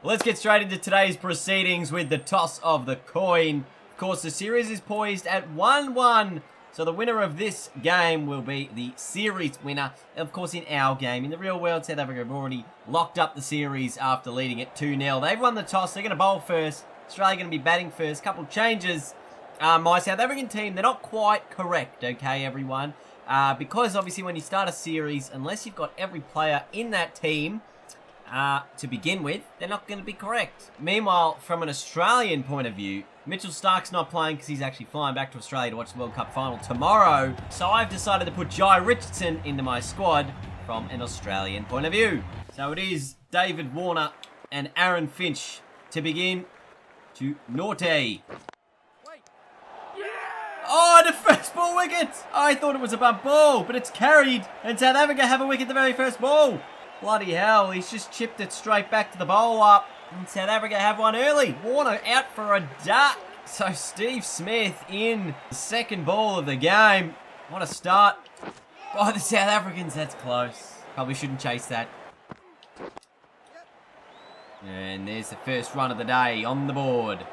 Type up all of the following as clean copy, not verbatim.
Well, let's get straight into today's proceedings with the toss of the coin. Of course, the series is poised at 1-1. So the winner of this game will be the series winner. Of course, in our game, in the real world, South Africa have already locked up the series after leading it 2-0. They've won the toss. They're going to bowl first. Australia going to be batting first. Couple changes. My South African team, they're not quite correct, okay, everyone? Because obviously when you start a series, unless you've got every player in that team to begin with, they're not going to be correct. Meanwhile, from an Australian point of view, Mitchell Stark's not playing because he's actually flying back to Australia to watch the World Cup final tomorrow. So I've decided to put Jai Richardson into my squad from an Australian point of view. So it is David Warner and Aaron Finch to begin to Norte. Oh, the first ball wicket! I thought it was a bump ball, but it's carried, and South Africa have a wicket the very first ball. Bloody hell, he's just chipped it straight back to the bowl up. And South Africa have one early. Warner out for a duck. So Steve Smith in the second ball of the game. What a start. Oh, the South Africans, that's close. Probably shouldn't chase that. And there's the first run of the day on the board.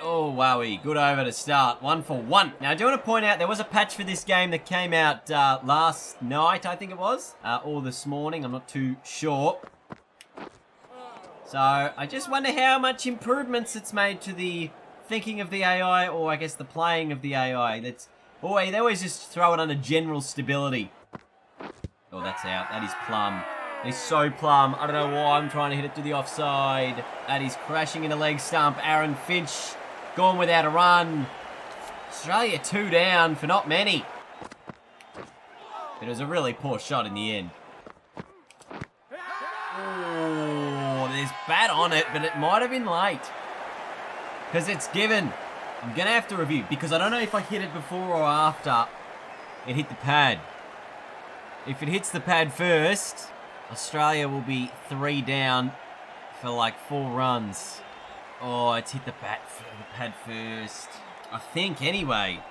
Oh, wowie. Good over to start. 1 for 1. Now, I do want to point out there was a patch for this game that came out last night, I think it was. Or this morning. I'm not too sure. So, I just wonder how much improvements it's made to the thinking of the AI, or I guess the playing of the AI. They always just throw it under general stability. Oh, that's out. That is plumb. He's so plumb. I don't know why I'm trying to hit it to the offside. That is crashing in the leg stump. Aaron Finch gone without a run. Australia 2 down for not many. It was a really poor shot in the end. Oh, there's bat on it, but it might have been late. Because it's given. I'm going to have to review, because I don't know if I hit it before or after it hit the pad. If it hits the pad first, Australia will be 3 down for like 4 runs. Oh, it's hit the pad first. I think, anyway.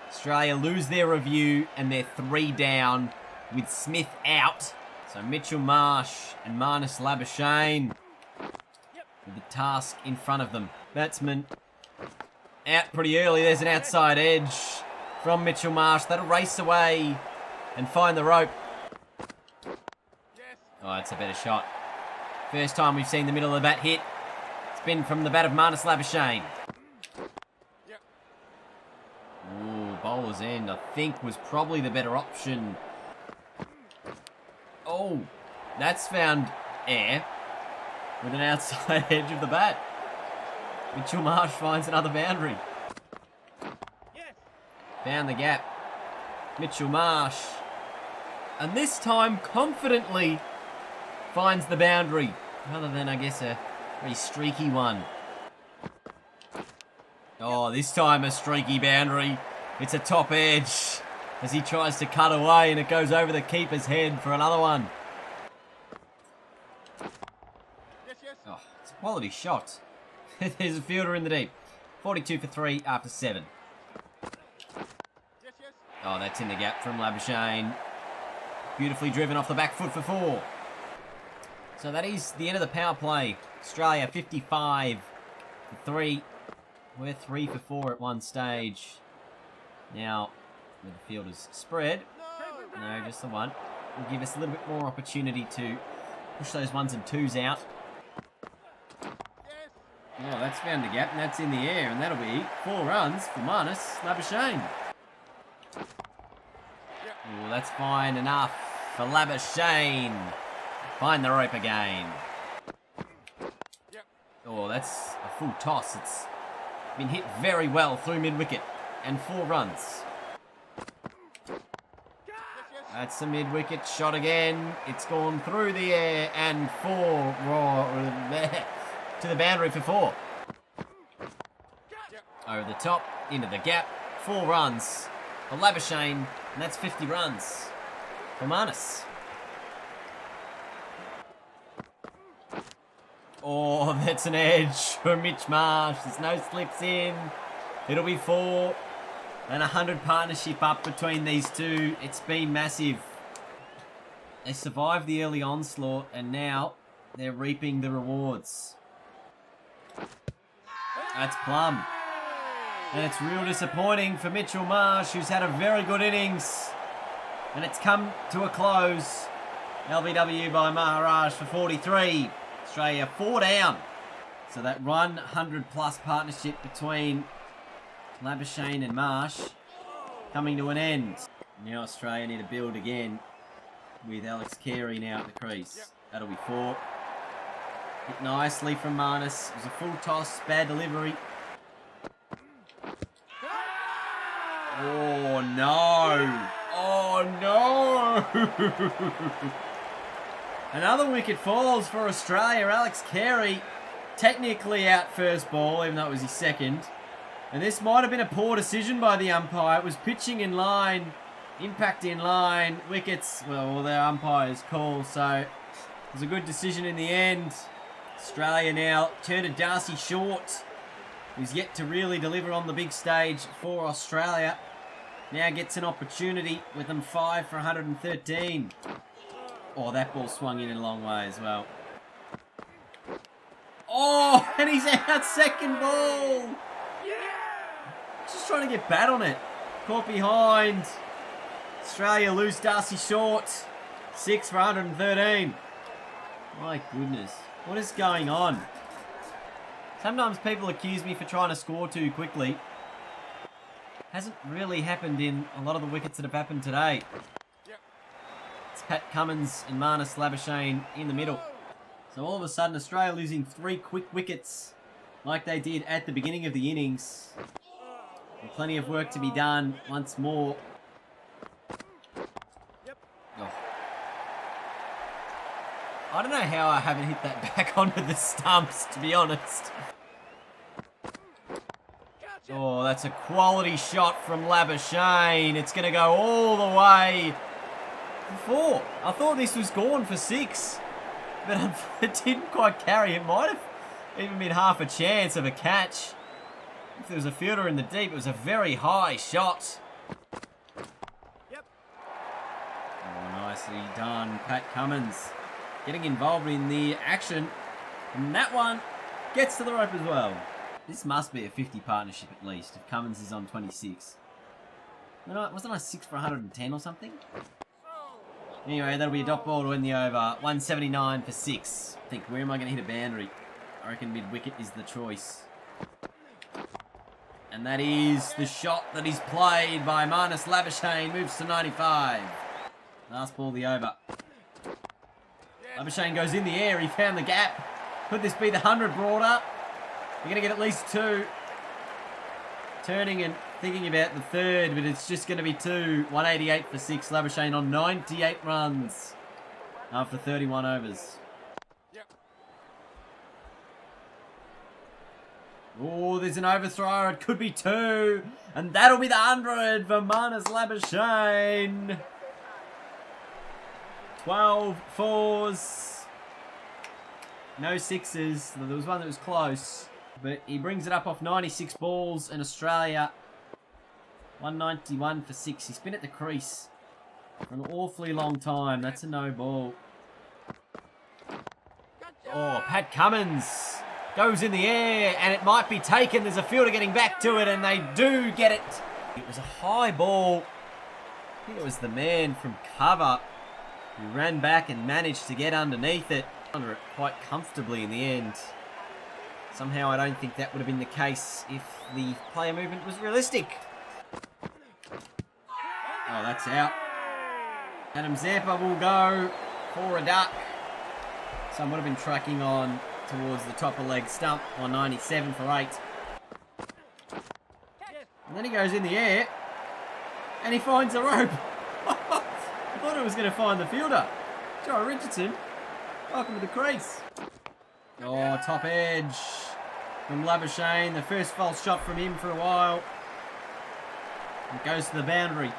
Australia lose their review, and they're 3 down with Smith out. So Mitchell Marsh and Marnus Labuschagne with the task in front of them. Batsman out pretty early. There's an outside edge from Mitchell Marsh. That'll race away and find the rope. Oh, it's a better shot. First time we've seen the middle of the bat hit. It's been from the bat of Marnus Labuschagne. Ooh, bowler's end, I think, was probably the better option. Oh, that's found air with an outside edge of the bat. Mitchell Marsh finds another boundary. Found the gap. Mitchell Marsh. And this time, confidently, finds the boundary. Rather than, I guess, a very streaky one. Oh, this time a streaky boundary. It's a top edge as he tries to cut away, and it goes over the keeper's head for another one. Oh, it's a quality shot. There's a fielder in the deep. 42 for 3 after 7. Oh, that's in the gap from Labuschagne. Beautifully driven off the back foot for 4. So that is the end of the power play. Australia 55 for 3. We're 3 for 4 at one stage. Now, with the fielders spread, no, just the one, will give us a little bit more opportunity to push those 1s and 2s out. Oh, that's found the gap, and that's in the air, and that'll be 4 runs for Marnus Labuschagne. Oh, that's fine enough for Labuschagne. Find the rope again. Oh, that's a full toss. It's been hit very well through mid-wicket. And 4 runs. That's a mid-wicket shot again. It's gone through the air and 4 to the boundary for 4. Over the top, into the gap. 4 runs for Labuschagne, and that's 50 runs for Marnus. Oh, that's an edge for Mitch Marsh. There's no slips in. It'll be 4. And 100 partnership up between these two. It's been massive. They survived the early onslaught, and now they're reaping the rewards. That's plum. And it's real disappointing for Mitchell Marsh, who's had a very good innings. And it's come to a close. LBW by Maharaj for 43. Australia 4 down. So that 100 plus partnership between Labuschagne and Marsh coming to an end. Now Australia need to build again with Alex Carey now at the crease. That'll be 4. Hit nicely from Marnus. It was a full toss, bad delivery. Oh no! Oh no! Another wicket falls for Australia. Alex Carey technically out first ball, even though it was his second. And this might have been a poor decision by the umpire. It was pitching in line, impact in line, wickets, well, their umpire's call. So it was a good decision in the end. Australia now turn to Darcy Short, who's yet to really deliver on the big stage for Australia. Now gets an opportunity with them 5 for 113. Oh, that ball swung in a long way as well. Oh, and he's out second ball. Just trying to get bat on it. Caught behind. Australia lose Darcy Short. 6 for 113. My goodness. What is going on? Sometimes people accuse me for trying to score too quickly. Hasn't really happened in a lot of the wickets that have happened today. It's Pat Cummins and Marnus Labuschagne in the middle. So all of a sudden Australia losing 3 quick wickets like they did at the beginning of the innings. And plenty of work to be done once more. Oh. I don't know how I haven't hit that back onto the stumps, to be honest. Oh, that's a quality shot from Labuschagne. It's going to go all the way for 4. I thought this was gone for 6, but it didn't quite carry. It might have even been half a chance of a catch. If there was a fielder in the deep, it was a very high shot. Oh, nicely done, Pat Cummins. Getting involved in the action. And that one gets to the rope as well. This must be a 50 partnership at least, if Cummins is on 26. Wasn't I 6 for 110 or something? Anyway, that'll be a dot ball to win the over. 179 for 6. I think, where am I going to hit a boundary? I reckon mid-wicket is the choice. And that is the shot that is played by Marnus Labuschagne. Moves to 95. Last ball, the over. Labuschagne goes in the air. He found the gap. Could this be the 100 brought up? You're going to get at least 2. Turning and thinking about the third, but it's just going to be 2. 188 for 6. Labuschagne on 98 runs after 31 overs. Oh, there's an overthrow. It could be 2. And that'll be the 100 for Marnus Labuschagne. 12 4s. No 6s. There was one that was close. But he brings it up off 96 balls in Australia. 191 for 6. He's been at the crease for an awfully long time. That's a no ball. Oh, Pat Cummins goes in the air and it might be taken. There's a fielder getting back to it and they do get it. It was a high ball. I think it was the man from cover who ran back and managed to get underneath it. Under it quite comfortably in the end. Somehow I don't think that would have been the case if the player movement was realistic. Oh, that's out. Adam Zampa will go for a duck. Some would have been tracking on towards the top of leg stump. 197 for 8. And then he goes in the air and he finds the rope. I thought it was going to find the fielder. Joe Richardson, welcome to the crease. Oh, top edge from Labuschagne. The first false shot from him for a while. It goes to the boundary.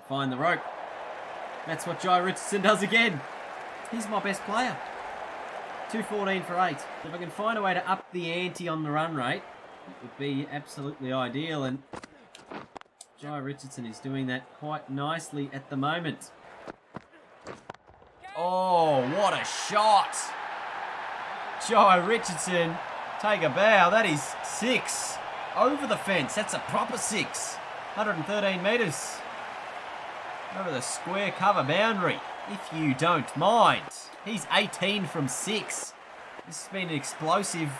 Find the rope. That's what Joe Richardson does again. He's my best player. 214 for 8. If I can find a way to up the ante on the run rate, it would be absolutely ideal. And Joe Richardson is doing that quite nicely at the moment. Oh, Oh, what a shot. Jai Richardson, take a bow. That is 6. Over the fence. That's a proper 6. 113 metres. Over the square cover boundary, if you don't mind. He's 18 from 6. This has been an explosive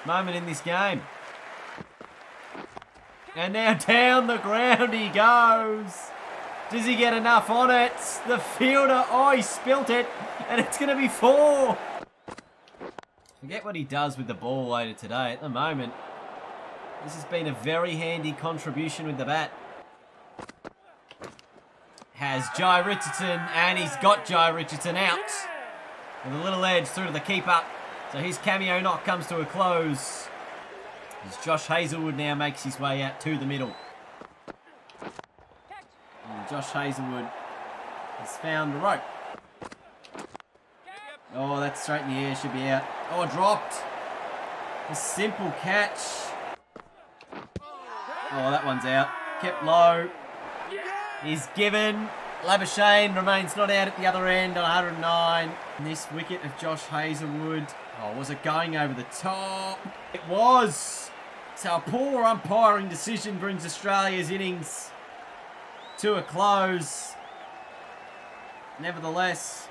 moment in this game. And now down the ground he goes. Does he get enough on it? The fielder, oh, he spilt it. And it's going to be 4. Forget what he does with the ball later today. At the moment, this has been a very handy contribution with the bat. Has Jai Richardson, and he's got Jai Richardson out. With a little edge through to the keeper. So his cameo knock comes to a close. As Josh Hazlewood now makes his way out to the middle. And Josh Hazlewood has found the rope. Oh, that's straight in the air, should be out. Oh, dropped. A simple catch. Oh, that one's out. Kept low. Is given. Labuschagne remains not out at the other end on 109. And this wicket of Josh Hazlewood. Oh, was it going over the top? It was. So a poor umpiring decision brings Australia's innings to a close. Nevertheless,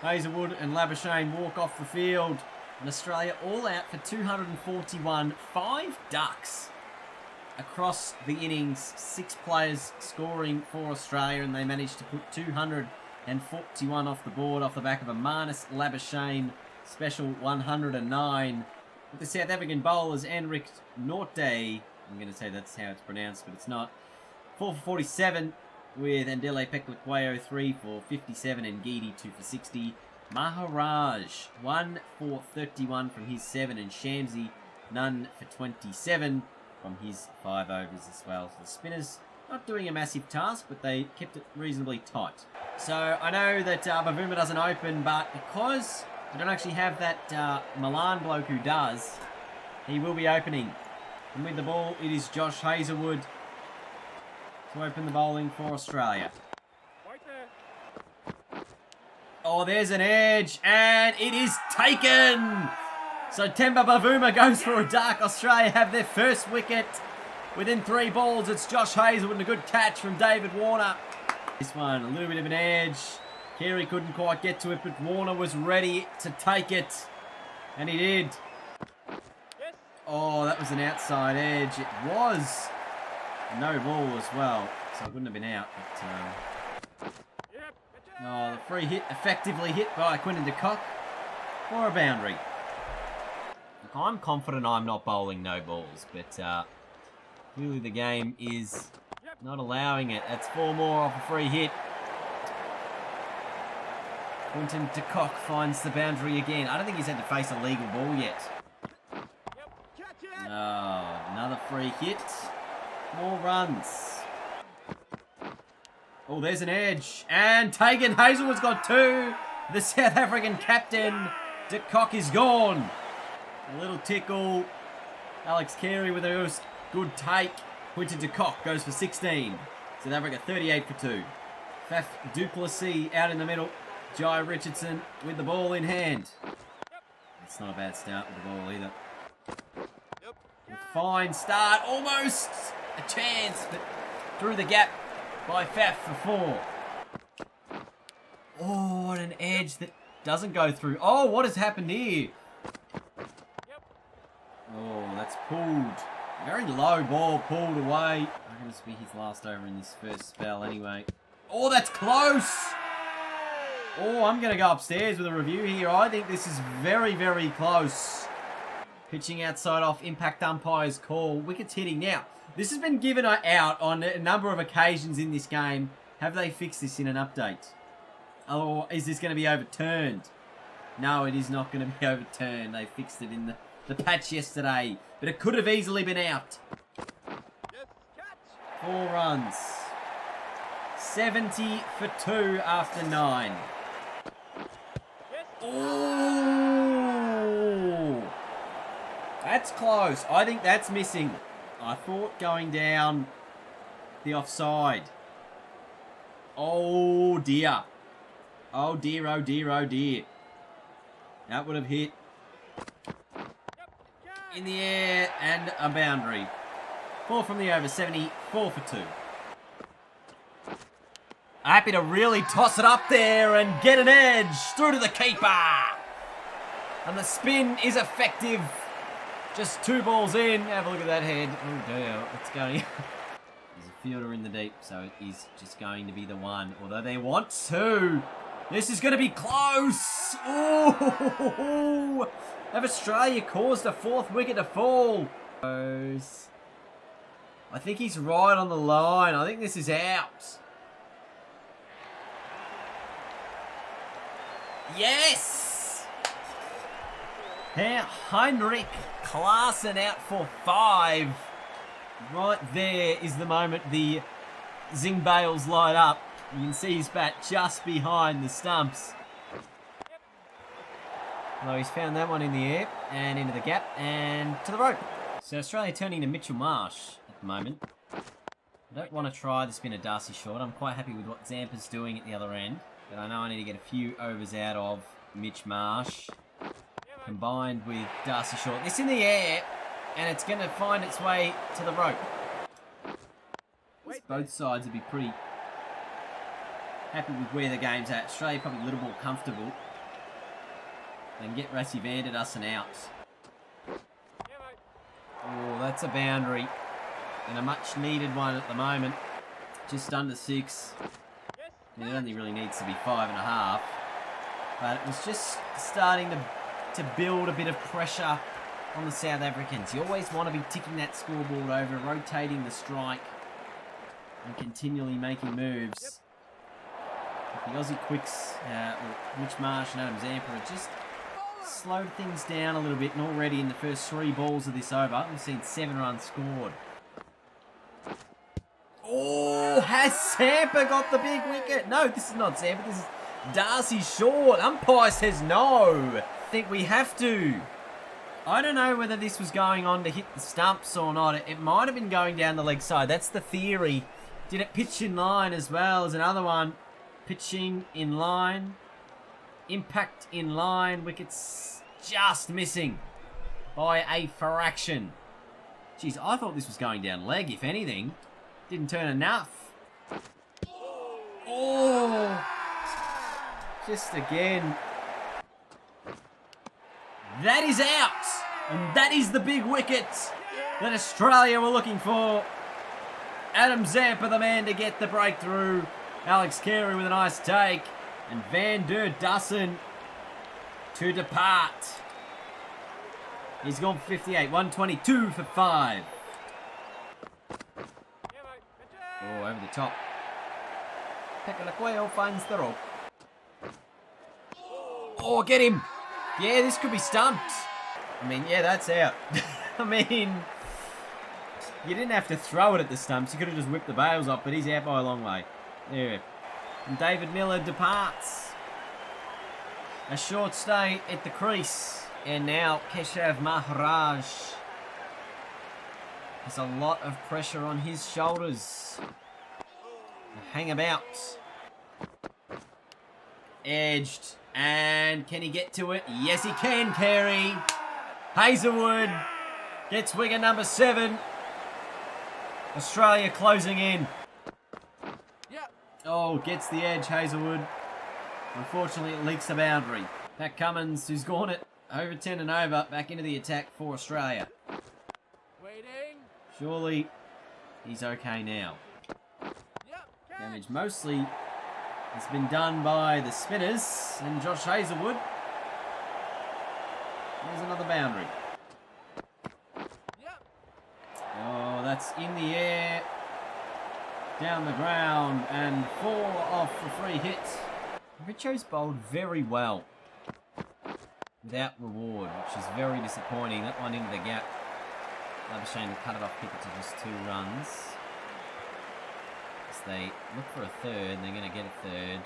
Hazlewood and Labuschagne walk off the field. And Australia all out for 241. 5 ducks across the innings. 6 players scoring for Australia, and they managed to put 241 off the board off the back of a Marnus Labuschagne special 109. With the South African bowlers, Enric Norte, I'm going to say that's how it's pronounced, but it's not. 4 for 47, with Andile Peklikwayo 3 for 57 and Geedy 2 for 60. Maharaj 1 for 31 from his 7, and Shamsi none for 27 from his 5 overs as well. So the spinners not doing a massive task, but they kept it reasonably tight. So I know that Bavuma doesn't open, but because I don't actually have that Milan bloke who does, he will be opening. And with the ball, it is Josh Hazlewood to open the bowling for Australia. Oh, there's an edge, and it is taken! So Temba Bavuma goes for a duck. Australia have their first wicket within 3 balls. It's Josh Hazlewood and a good catch from David Warner. This one, a little bit of an edge. Carey couldn't quite get to it, but Warner was ready to take it. And he did. Oh, that was an outside edge. It was no ball as well, so it wouldn't have been out. But, oh, the free hit effectively hit by Quinton de Kock for a boundary. Look, I'm confident I'm not bowling no balls, but clearly the game is not allowing it. That's 4 more off a free hit. Quinton de Kock finds the boundary again. I don't think he's had to face a legal ball yet. Oh, another free hit. More runs. Oh, there's an edge. And taken. Hazlewood's got 2. The South African captain, de Kock, is gone. A little tickle. Alex Carey with a good take. Quinton de Kock goes for 16. South Africa 38 for 2. Faf du Plessis out in the middle. Jai Richardson with the ball in hand. It's not a bad start with the ball either. A fine start. Almost a chance, but through the gap by Faf for 4. Oh, what an edge that doesn't go through. Oh, what has happened here? Oh, that's pulled. Very low ball pulled away. I think this will be his last over in this first spell anyway. Oh, that's close. Oh, I'm going to go upstairs with a review here. I think this is very, very close. Pitching outside off impact umpire's call. Wickets hitting. Now, this has been given out on a number of occasions in this game. Have they fixed this in an update? Or is this going to be overturned? No, it is not going to be overturned. They fixed it in the patch yesterday. But it could have easily been out. 4 runs. 70 for 2 after 9. Oh, that's close. I think that's missing. I thought going down the offside. Oh dear. Oh dear, oh dear, oh dear. That would have hit. In the air and a boundary. 4 from the over, 70, 4 for 2. Happy to really toss it up there and get an edge through to the keeper. And the spin is effective. Just 2 balls in. Have a look at that head. Oh dear, what's going on? There's a fielder in the deep, so it is just going to be the one. Although they want 2. This is going to be close. Ooh. Have Australia caused a 4th wicket to fall? I think he's right on the line. I think this is out. Yes! Heinrich Klaassen out for 5. Right there is the moment the Zing Bales light up. You can see his bat just behind the stumps. Although he's found that one in the air and into the gap and to the rope. So Australia turning to Mitchell Marsh at the moment. I don't want to try the spinner Darcy Short. I'm quite happy with what Zampa's doing at the other end. But I know I need to get a few overs out of Mitch Marsh. Combined with Darcy Short. This in the air. And it's going to find its way to the rope. Both sides would be pretty happy with where the game's at. Australia probably a little more comfortable. And get Rassie Van der Dussen out. Oh, that's a boundary. And a much needed one at the moment. Just under 6. It only really needs to be 5.5. But it was just starting to build a bit of pressure on the South Africans. You always want to be ticking that scoreboard over, rotating the strike, and continually making moves. But the Aussie quicks, Mitch Marsh and Adam Zampa, have just slowed things down a little bit. And already in the first 3 balls of this over, we've seen 7 runs scored. Oh, has Zampa got the big wicket? No, this is not Zampa. This is Darcy Short. Umpire says no. I think we have to. I don't know whether this was going on to hit the stumps or not. It might have been going down the leg side. That's the theory. Did it pitch in line as well as another one? Pitching in line. Impact in line. Wickets just missing by a fraction. Jeez, I thought this was going down leg, if anything. Didn't turn enough. Oh! Just again. That is out! And that is the big wicket that Australia were looking for. Adam Zampa, the man to get the breakthrough. Alex Carey with a nice take. And Van der Dussen to depart. He's gone 58. 122 for 5. Oh, over the top. Pekalaqueo finds the rope. Oh, get him. Yeah, this could be stumped. I mean, yeah, that's out. I mean, you didn't have to throw it at the stumps. You could have just whipped the bails off, but he's out by a long way. There. And David Miller departs. A short stay at the crease. And now Keshav Maharaj has a lot of pressure on his shoulders. Hang about. Edged. And can he get to it? Yes, he can, Carey. Hazelwood gets wicket number 7. Australia closing in. Oh, gets the edge, Hazelwood. Unfortunately, it leaks the boundary. Pat Cummins, who's gone it over 10 and over, back into the attack for Australia. Waiting. Surely he's okay now. Damage mostly has been done by the spinners and Josh Hazelwood. There's another boundary. Oh, that's in the air. Down the ground and 4 off for free hit. Richo's bowled very well without reward, which is very disappointing. That one into the gap. Another shame to cut it off picket to just 2 runs. As they look for a third, they're going to get a third.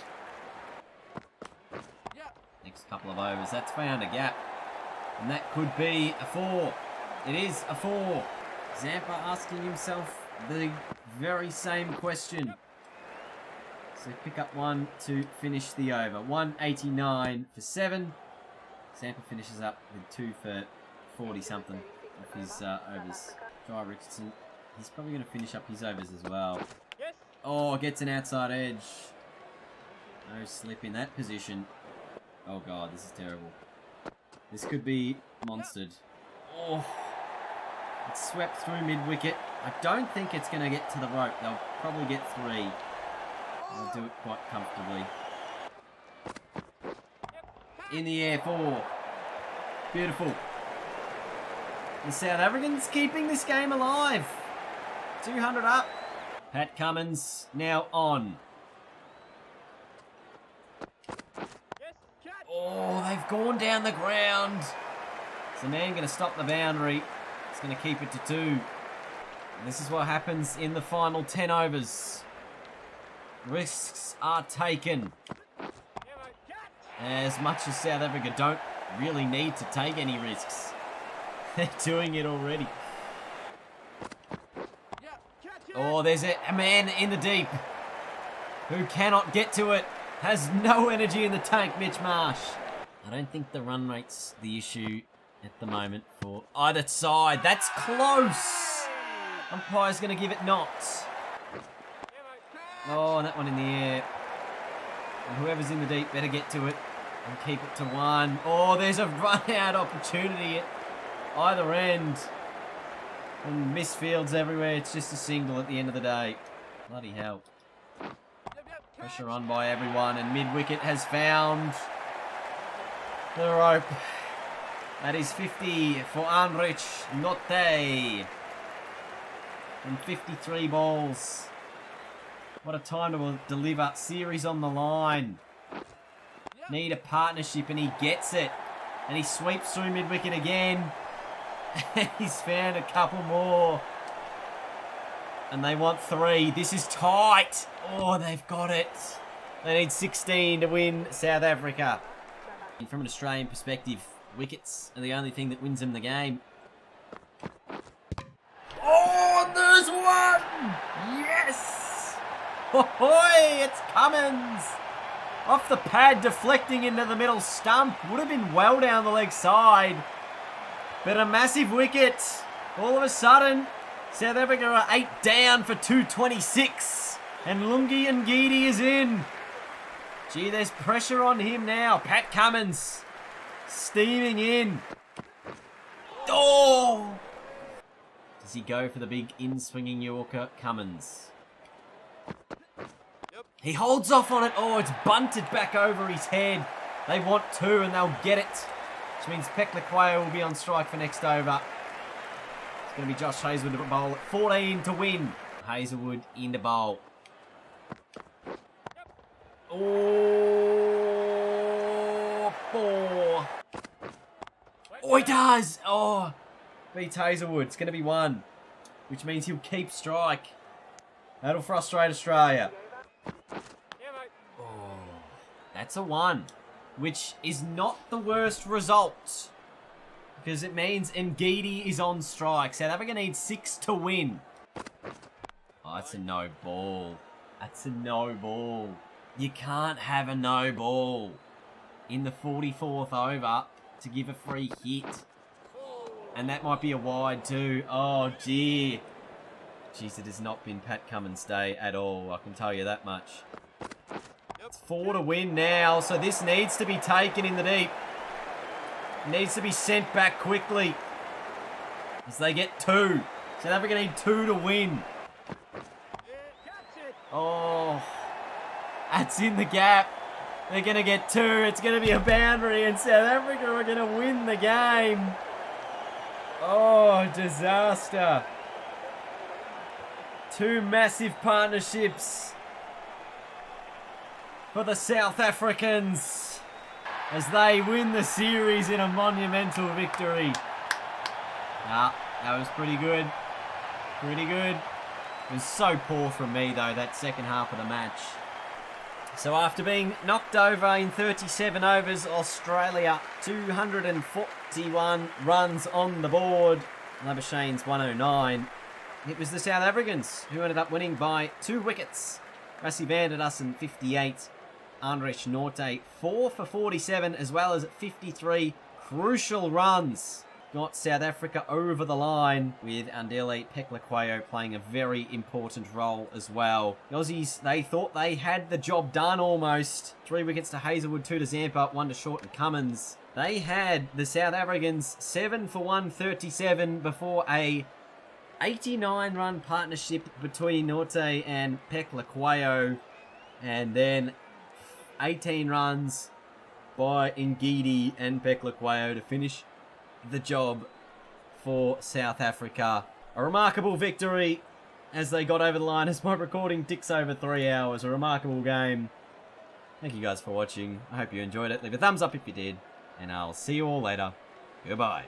Next couple of overs, that's found a gap. And that could be a 4. It is a 4. Zampa asking himself the very same question. So pick up one to finish the over. 189 for 7. Sampa finishes up with 2 for 40-something of his overs. Jai Richardson, he's probably going to finish up his overs as well. Oh, gets an outside edge. No slip in that position. Oh, God, this is terrible. This could be monstered. Oh, it's swept through mid-wicket. I don't think it's going to get to the rope. They'll probably get 3. They'll do it quite comfortably. In the air, 4. Beautiful. The South Africans keeping this game alive. 200 up. Pat Cummins now on. Oh, they've gone down the ground. Is the man going to stop the boundary? It's going to keep it to 2. And this is what happens in the final 10 overs. Risks are taken. As much as South Africa don't really need to take any risks. They're doing it already. Oh, there's a man in the deep who cannot get to it. Has no energy in the tank, Mitch Marsh. I don't think the run rate's the issue at the moment for either side. That's close. Umpire's going to give it not. Oh, and that one in the air. And whoever's in the deep better get to it and keep it to 1. Oh, there's a run-out opportunity at either end. And misfields everywhere. It's just a single at the end of the day. Bloody hell. Pressure on by everyone, and mid-wicket has found the rope. That is 50 for Anrich Notte. From 53 balls. What a time to deliver. Series on the line. Need a partnership, and he gets it. And he sweeps through mid-wicket again. He's found a couple more. And they want 3. This is tight. Oh, they've got it. They need 16 to win South Africa. And from an Australian perspective, wickets are the only thing that wins them the game. Oh, there's one! Yes! Ahoy! It's Cummins! Off the pad, deflecting into the middle stump. Would have been well down the leg side. But a massive wicket. All of a sudden, South Africa are 8 down for 226. And Lungi Ngidi is in. Gee, there's pressure on him now. Pat Cummins steaming in. Oh! Does he go for the big in-swinging Yorker? Cummins. He holds off on it. Oh, it's bunted back over his head. They want 2 and they'll get it. Which means Peklequayo will be on strike for next over. It's going to be Josh Hazelwood to bowl at 14 to win. Hazelwood in the bowl. Oh, 4. Oh, he does. Oh, beats Hazelwood. It's going to be 1, which means he'll keep strike. That'll frustrate Australia. Oh, that's a 1, which is not the worst result because it means Ngidi is on strike. South Africa needs 6 to win. Oh, that's a no ball. That's a no ball. You can't have a no ball in the 44th over to give a free hit. And that might be a wide too. Oh, dear. Jeez, it has not been Pat Cummins' day at all. I can tell you that much. It's 4 to win now, so this needs to be taken in the deep. It needs to be sent back quickly. As they get 2. South Africa need 2 to win. Oh, that's in the gap. They're going to get 2. It's going to be a boundary, and South Africa are going to win the game. Oh, disaster. 2 massive partnerships for the South Africans as they win the series in a monumental victory. Ah, that was pretty good. Pretty good. It was so poor from me, though, that second half of the match. So after being knocked over in 37 overs, Australia 241 runs on the board. Labuschagne's 109. It was the South Africans who ended up winning by 2 wickets. Rassi Vanderdussen, 58. Andres Norte, 4 for 47, as well as 53 crucial runs. Got South Africa over the line with Andile Peklaquayo playing a very important role as well. The Aussies, they thought they had the job done almost. 3 wickets to Hazelwood, 2 to Zampa, 1 to Short and Cummins. They had the South Africans 7 for 137 before a 89-run partnership between Norte and Peklaquayo. And then 18 runs by Ngidi and Peklaquayo to finish the job for South Africa. A remarkable victory as they got over the line. As my recording ticks over 3 hours. A remarkable game. Thank you guys for watching. I hope you enjoyed it. Leave a thumbs up if you did. And I'll see you all later. Goodbye.